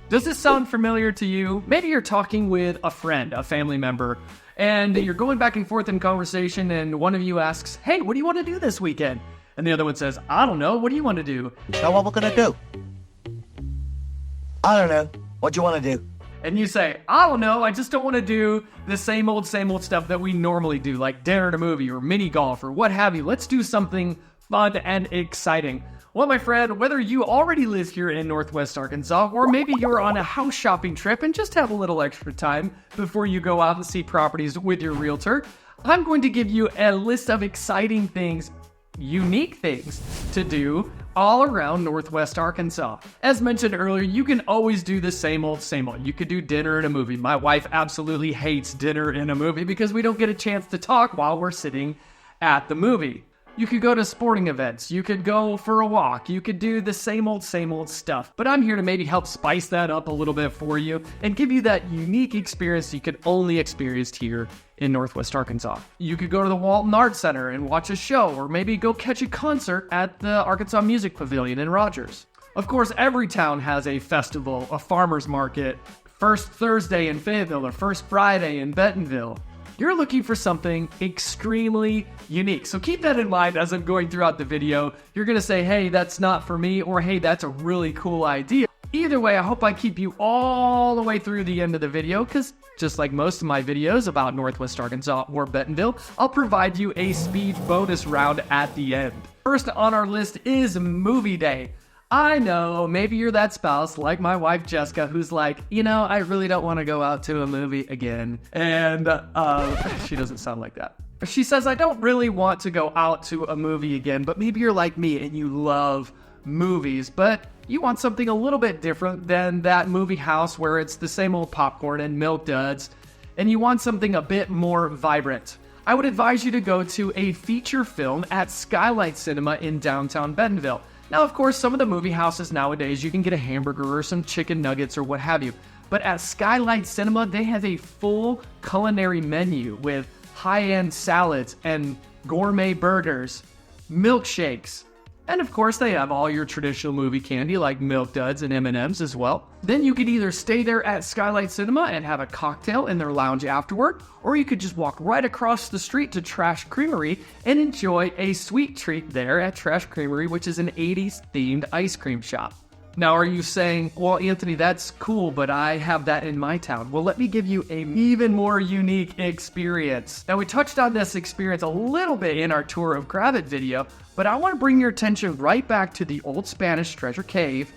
Does this sound familiar to you? Maybe you're talking with a friend, a family member, and you're going back and forth in conversation, and one of you asks, hey, what do you want to do this weekend? And the other one says, I don't know, what do you want to do? Know what we're gonna do? I don't know. What do you want to do? And you say, I don't know, I just don't want to do the same old stuff that we normally do, like dinner and a movie or mini golf or what have you. Let's do something fun and exciting. Well, my friend, whether you already live here in Northwest Arkansas, or maybe you're on a house shopping trip and just have a little extra time before you go out and see properties with your realtor, I'm going to give you a list of exciting things, unique things to do all around Northwest Arkansas. As mentioned earlier, you can always do the same old. You could do dinner and a movie. My wife absolutely hates dinner and a movie because we don't get a chance to talk while we're sitting at the movie. You could go to sporting events. You could go for a walk. You could do the same old stuff. But I'm here to maybe help spice that up a little bit for you and give you that unique experience you could only experience here in Northwest Arkansas. You could go to the Walton Arts Center and watch a show, or maybe go catch a concert at the Arkansas Music Pavilion in Rogers. Of course, every town has a festival, a farmer's market, first Thursday in Fayetteville or first Friday in Bentonville. You're looking for something extremely unique. So keep that in mind as I'm going throughout the video. You're gonna say, hey, that's not for me, or hey, that's a really cool idea. Either way, I hope I keep you all the way through the end of the video, because just like most of my videos about Northwest Arkansas or Bentonville, I'll provide you a speed bonus round at the end. First on our list is movie day. I know, maybe you're that spouse, like my wife Jessica, who's like, you know, I really don't want to go out to a movie again. And she doesn't sound like that. She says, I don't really want to go out to a movie again, but maybe you're like me and you love movies, but you want something a little bit different than that movie house where it's the same old popcorn and milk duds, and you want something a bit more vibrant. I would advise you to go to a feature film at Skylight Cinema in downtown Bentonville. Now, of course, some of the movie houses nowadays, you can get a hamburger or some chicken nuggets or what have you. But at Skylight Cinema, they have a full culinary menu with high-end salads and gourmet burgers, milkshakes, and of course, they have all your traditional movie candy like Milk Duds and M&Ms as well. Then you could either stay there at Skylight Cinema and have a cocktail in their lounge afterward, or you could just walk right across the street to Trash Creamery and enjoy a sweet treat there at Trash Creamery, which is an 80s themed ice cream shop. Now, are you saying, well, Anthony, that's cool, but I have that in my town? Well, let me give you an even more unique experience. Now, we touched on this experience a little bit in our Tour of Gravit video, but I want to bring your attention right back to the Old Spanish Treasure Cave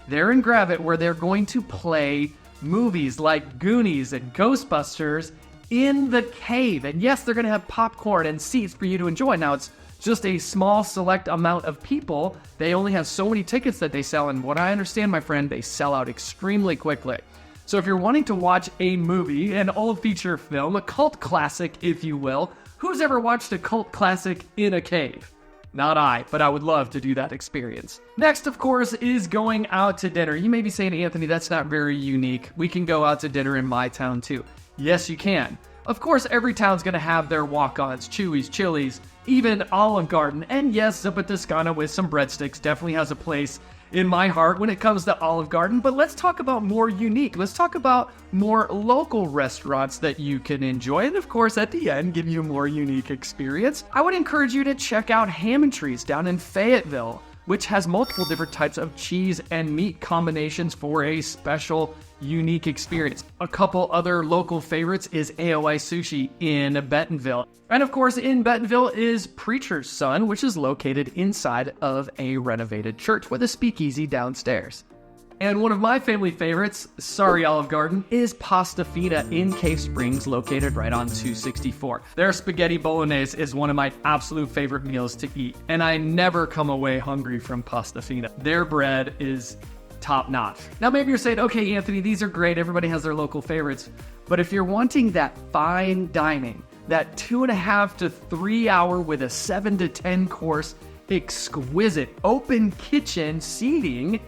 there in Gravit, where they're going to play movies like Goonies and Ghostbusters in the cave. And yes, they're going to have popcorn and seats for you to enjoy. Now, it's just a small select amount of people. They only have so many tickets that they sell, and what I understand, my friend, they sell out extremely quickly. So if you're wanting to watch a movie, an old feature film, a cult classic, if you will, who's ever watched a cult classic in a cave? Not I, but I would love to do that experience. Next, of course, is going out to dinner. You may be saying, Anthony, that's not very unique. We can go out to dinner in my town too. Yes, you can. Of course, every town's going to have their walk-ons, Chewy's, Chili's, even Olive Garden, and yes, Zuppa Toscana with some breadsticks definitely has a place in my heart when it comes to Olive Garden. But let's talk about more unique. Let's talk about more local restaurants that you can enjoy, and of course, at the end, give you a more unique experience. I would encourage you to check out Ham & Trees down in Fayetteville, which has multiple different types of cheese and meat combinations for a special, unique experience. A couple other local favorites is AOI Sushi in Bentonville. And of course, in Bentonville is Preacher's Son, which is located inside of a renovated church with a speakeasy downstairs. And one of my family favorites, sorry Olive Garden, is Pasta Fina in Cave Springs, located right on 264. Their spaghetti bolognese is one of my absolute favorite meals to eat, and I never come away hungry from Pasta Fina. Their bread is top notch. Now maybe you're saying, okay, Anthony, these are great, everybody has their local favorites, but if you're wanting that fine dining, that 2.5 to 3 hour with a 7 to 10 course, exquisite open kitchen seating,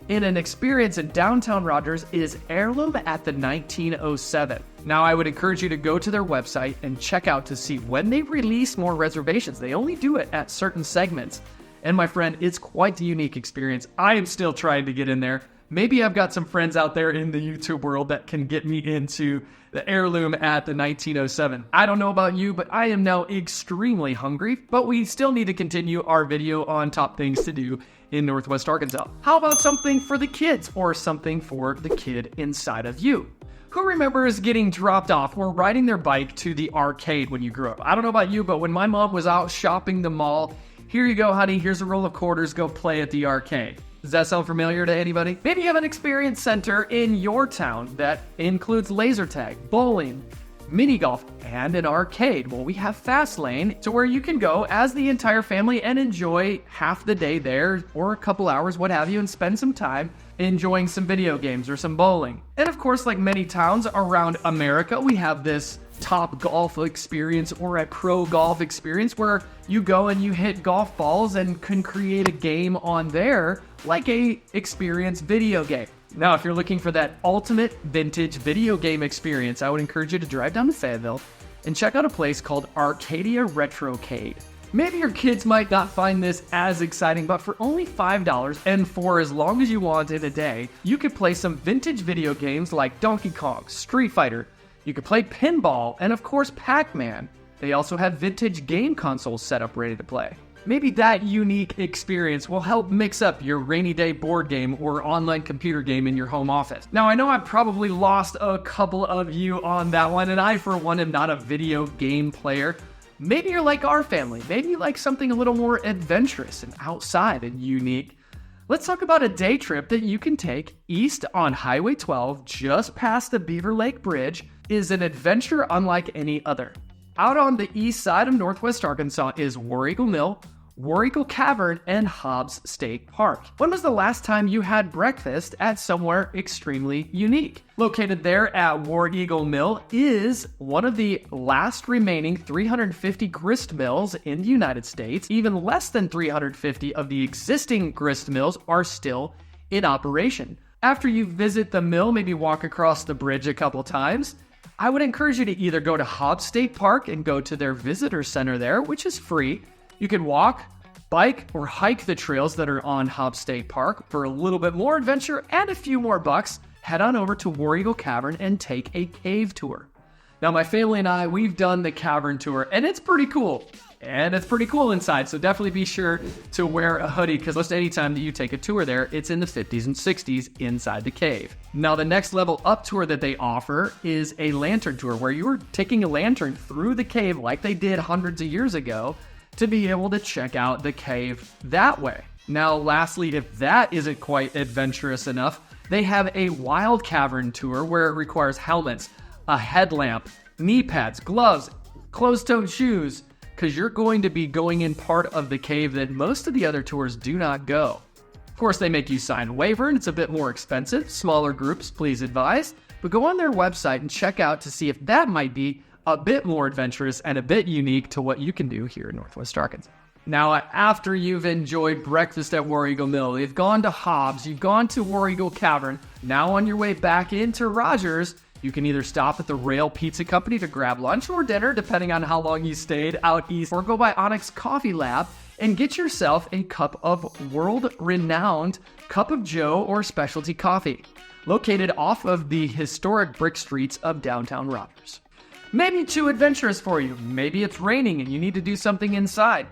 in an experience in downtown Rogers is Heirloom at the 1907. Now, I would encourage you to go to their website and check out to see when they release more reservations. They only do it at certain segments. And my friend, it's quite the unique experience. I am still trying to get in there, Maybe I've got some friends out there in the YouTube world that can get me into the heirloom at the 1907. I don't know about you, but I am now extremely hungry, but we still need to continue our video on top things to do in Northwest Arkansas. How about something for the kids or something for the kid inside of you? Who remembers getting dropped off or riding their bike to the arcade when you grew up? I don't know about you, but when my mom was out shopping the mall, here you go, honey, here's a roll of quarters, go play at the arcade. Does that sound familiar to anybody? Maybe you have an experience center in your town that includes laser tag, bowling, mini golf, and an arcade. Well, we have Fast Lane to where you can go as the entire family and enjoy half the day there or a couple hours, what have you, and spend some time enjoying some video games or some bowling. And of course, like many towns around America, we have this Top Golf experience or a Pro Golf experience where you go and you hit golf balls and can create a game on there like a experience video game. Now, if you're looking for that ultimate vintage video game experience, I would encourage you to drive down to Fayetteville and check out a place called Arcadia Retrocade. Maybe your kids might not find this as exciting, but for only $5 and for as long as you want in a day, you could play some vintage video games like Donkey Kong, Street Fighter. You could play pinball, and of course Pac-Man. They also have vintage game consoles set up ready to play. Maybe that unique experience will help mix up your rainy day board game or online computer game in your home office. Now, I know I've probably lost a couple of you on that one, and I, for one, am not a video game player. Maybe you're like our family. Maybe you like something a little more adventurous and outside and unique. Let's talk about a day trip that you can take east on Highway 12, just past the Beaver Lake Bridge, is an adventure unlike any other. Out on the east side of Northwest Arkansas is War Eagle Mill, War Eagle Cavern, and Hobbs State Park. When was the last time you had breakfast at somewhere extremely unique? Located there at War Eagle Mill is one of the last remaining 350 grist mills in the United States. Even less than 350 of the existing grist mills are still in operation. After you visit the mill, maybe walk across the bridge a couple times, I would encourage you to either go to Hobbs State Park and go to their visitor center there, which is free. You can walk, bike, or hike the trails that are on Hobbs State Park. For a little bit more adventure and a few more bucks, head on over to War Eagle Cavern and take a cave tour. Now, my family and I, we've done the cavern tour, and it's pretty cool. And it's pretty cool inside, so definitely be sure to wear a hoodie, because most any time that you take a tour there, it's in the 50s and 60s inside the cave. Now, the next level up tour that they offer is a lantern tour, where you are taking a lantern through the cave like they did hundreds of years ago to be able to check out the cave that way. Now, lastly, if that isn't quite adventurous enough, they have a wild cavern tour where it requires helmets, a headlamp, knee pads, gloves, closed-toed shoes, because you're going to be going in part of the cave that most of the other tours do not go. Of course, they make you sign a waiver, and it's a bit more expensive. Smaller groups, please advise. But go on their website and check out to see if that might be a bit more adventurous and a bit unique to what you can do here in Northwest Arkansas. Now, after you've enjoyed breakfast at War Eagle Mill, you've gone to Hobbs, you've gone to War Eagle Cavern, now on your way back into Rogers, you can either stop at the Rail Pizza Company to grab lunch or dinner, depending on how long you stayed out east, or go by Onyx Coffee Lab and get yourself a cup of world-renowned Cup of Joe or specialty coffee, located off of the historic brick streets of downtown Rogers. Maybe too adventurous for you. Maybe it's raining and you need to do something inside.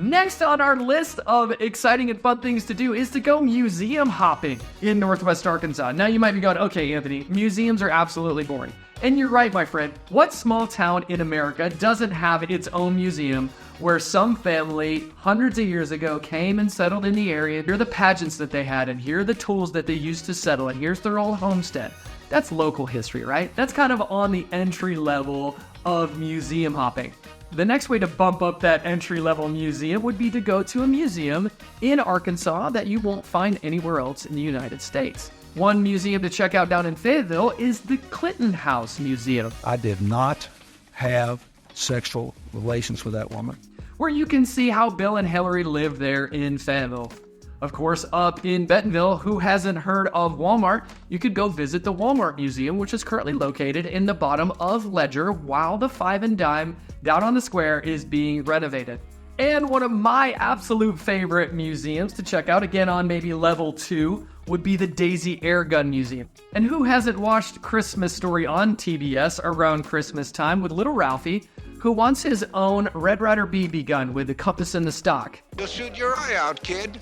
Next on our list of exciting and fun things to do is to go museum hopping in Northwest Arkansas. Now you might be going, okay, Anthony, museums are absolutely boring. And you're right, my friend. What small town in America doesn't have its own museum where some family hundreds of years ago came and settled in the area? Here are the pageants that they had, and here are the tools that they used to settle, and here's their old homestead. That's local history, right? That's kind of on the entry level of museum hopping. The next way to bump up that entry-level museum would be to go to a museum in Arkansas that you won't find anywhere else in the United States. One museum to check out down in Fayetteville is the Clinton House Museum. I did not have sexual relations with that woman. Where you can see how Bill and Hillary lived there in Fayetteville. Of course, up in Bentonville, who hasn't heard of Walmart, you could go visit the Walmart Museum, which is currently located in the bottom of Ledger while the Five and Dime down on the square is being renovated. And one of my absolute favorite museums to check out, again on maybe level 2, would be the Daisy Air Gun Museum. And who hasn't watched Christmas Story on TBS around Christmas time with little Ralphie, who wants his own Red Ryder BB gun with the compass in the stock? You'll shoot your eye out, kid.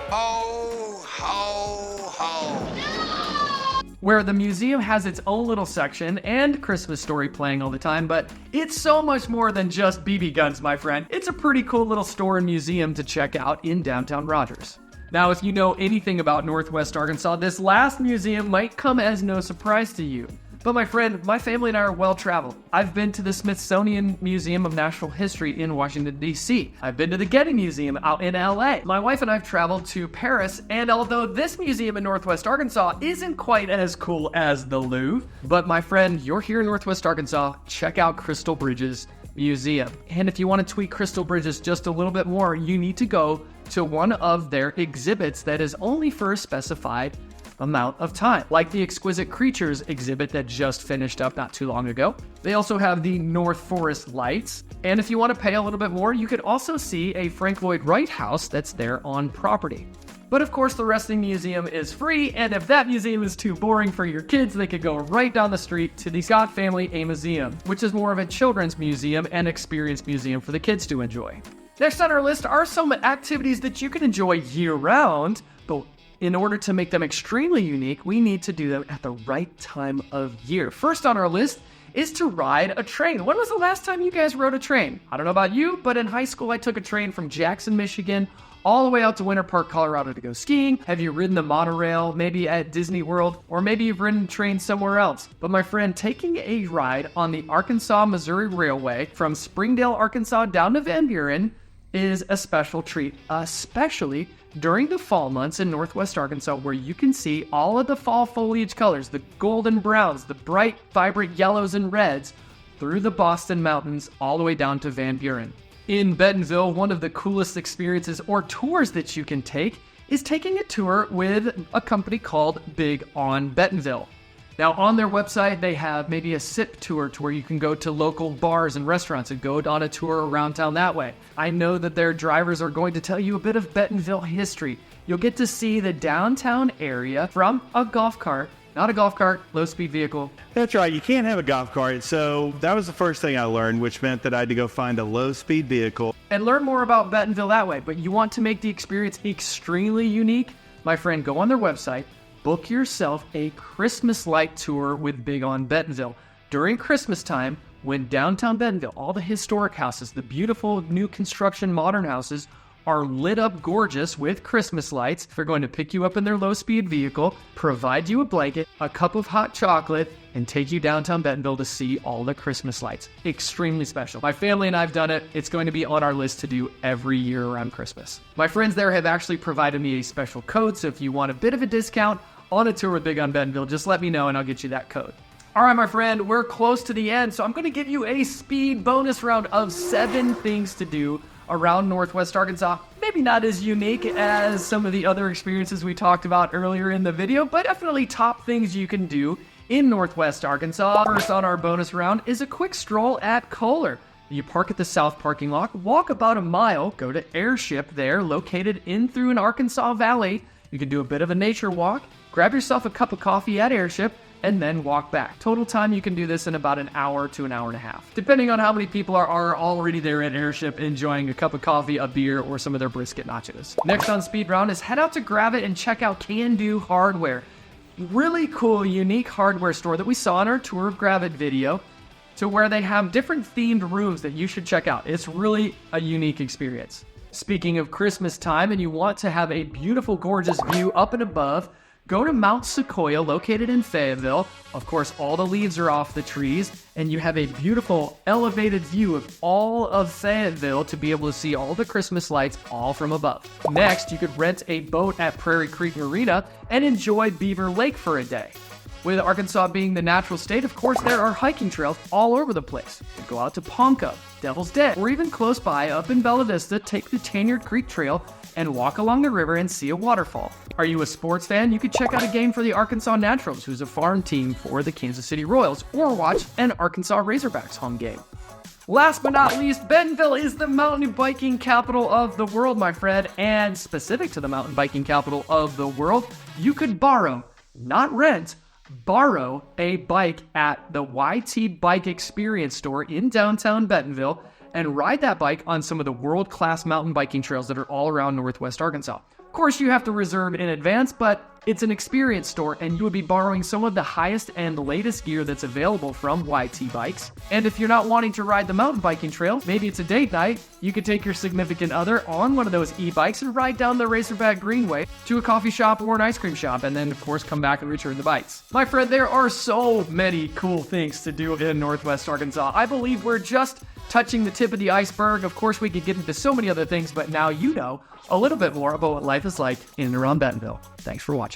Ho, ho, ho. Where the museum has its own little section and Christmas Story playing all the time, but it's so much more than just BB guns, my friend. It's a pretty cool little store and museum to check out in downtown Rogers. Now, if you know anything about Northwest Arkansas, this last museum might come as no surprise to you. But my friend, my family and I are well-traveled. I've been to the Smithsonian Museum of Natural History in Washington, D.C. I've been to the Getty Museum out in L.A. My wife and I have traveled to Paris, and although this museum in Northwest Arkansas isn't quite as cool as the Louvre, but my friend, you're here in Northwest Arkansas, check out Crystal Bridges Museum. And if you want to tweak Crystal Bridges just a little bit more, you need to go to one of their exhibits that is only for a specified amount of time, like the Exquisite Creatures exhibit that just finished up not too long ago. They also have the North Forest Lights, and if you want to pay a little bit more, you could also see a Frank Lloyd Wright house that's there on property. But of course, the resting museum is free, and if that museum is too boring for your kids, they could go right down the street to the Scott Family A Museum, which is more of a children's museum and experience museum for the kids to enjoy. Next on our list are some activities that you can enjoy year-round, but in order to make them extremely unique, we need to do them at the right time of year. First on our list is to ride a train. When was the last time you guys rode a train? I don't know about you, but in high school I took a train from Jackson, Michigan, all the way out to Winter Park, Colorado to go skiing. Have you ridden the monorail, maybe at Disney World, or maybe you've ridden a train somewhere else? But my friend, taking a ride on the Arkansas-Missouri Railway from Springdale, Arkansas down to Van Buren is a special treat, especially during the fall months in Northwest Arkansas, where you can see all of the fall foliage colors, the golden browns, the bright, vibrant yellows and reds, through the Boston Mountains all the way down to Van Buren. In Bentonville, one of the coolest experiences or tours that you can take is taking a tour with a company called Big on Bentonville. Now, on their website, they have maybe a sip tour to where you can go to local bars and restaurants and go on a tour around town that way. I know that their drivers are going to tell you a bit of Bentonville history. You'll get to see the downtown area from a golf cart. Not a golf cart, low-speed vehicle. That's right. You can't have a golf cart. So that was the first thing I learned, which meant that I had to go find a low-speed vehicle. And learn more about Bentonville that way. But you want to make the experience extremely unique? My friend, go on their website. Book yourself a Christmas light tour with Big on Bentonville. During Christmas time, when downtown Bentonville, all the historic houses, the beautiful new construction modern houses are lit up gorgeous with Christmas lights. They're going to pick you up in their low-speed vehicle, provide you a blanket, a cup of hot chocolate, and take you downtown Bentonville to see all the Christmas lights. Extremely special. My family and I have done it. It's going to be on our list to do every year around Christmas. My friends there have actually provided me a special code, so if you want a bit of a discount on a tour with Big on Bentonville, just let me know and I'll get you that code. All right, my friend, we're close to the end, so I'm going to give you a speed bonus round of 7 things to do around Northwest Arkansas. Maybe not as unique as some of the other experiences we talked about earlier in the video, but definitely top things you can do in Northwest Arkansas. First on our bonus round is a quick stroll at Kohler. You park at the south parking lot, walk about a mile, go to Airship there, located in through an Arkansas Valley. You can do a bit of a nature walk, grab yourself a cup of coffee at Airship, and then walk back. Total time, you can do this in about an hour to an hour and a half, depending on how many people are already there at Airship enjoying a cup of coffee, a beer, or some of their brisket nachos. Next on Speed Round is head out to Gravit and check out Can Do Hardware. Really cool, unique hardware store that we saw in our Tour of Gravit video, to where they have different themed rooms that you should check out. It's really a unique experience. Speaking of Christmas time and you want to have a beautiful, gorgeous view up and above, go to Mount Sequoia, located in Fayetteville. Of course, all the leaves are off the trees, and you have a beautiful elevated view of all of Fayetteville to be able to see all the Christmas lights all from above. Next, you could rent a boat at Prairie Creek Marina and enjoy Beaver Lake for a day. With Arkansas being the natural state, of course, there are hiking trails all over the place. You go out to Ponca, Devil's Den, or even close by up in Bella Vista, take the Tanyard Creek Trail and walk along the river and see a waterfall. Are you a sports fan? You could check out a game for the Arkansas Naturals, who's a farm team for the Kansas City Royals, or watch an Arkansas Razorbacks home game. Last but not least, Bentonville is the mountain biking capital of the world, my friend. And specific to the mountain biking capital of the world, you could borrow, not rent, borrow a bike at the YT Bike Experience store in downtown Bentonville and ride that bike on some of the world-class mountain biking trails that are all around Northwest Arkansas. Of course, you have to reserve in advance, but it's an experience store and you would be borrowing some of the highest and latest gear that's available from YT Bikes. And if you're not wanting to ride the mountain biking trail, maybe it's a date night, you could take your significant other on one of those e-bikes and ride down the Razorback Greenway to a coffee shop or an ice cream shop, and then of course come back and return the bikes. My friend, there are so many cool things to do in Northwest Arkansas. I believe we're just touching the tip of the iceberg. Of course, we could get into so many other things, but now you know a little bit more about what life is like in and around Bentonville. Thanks for watching.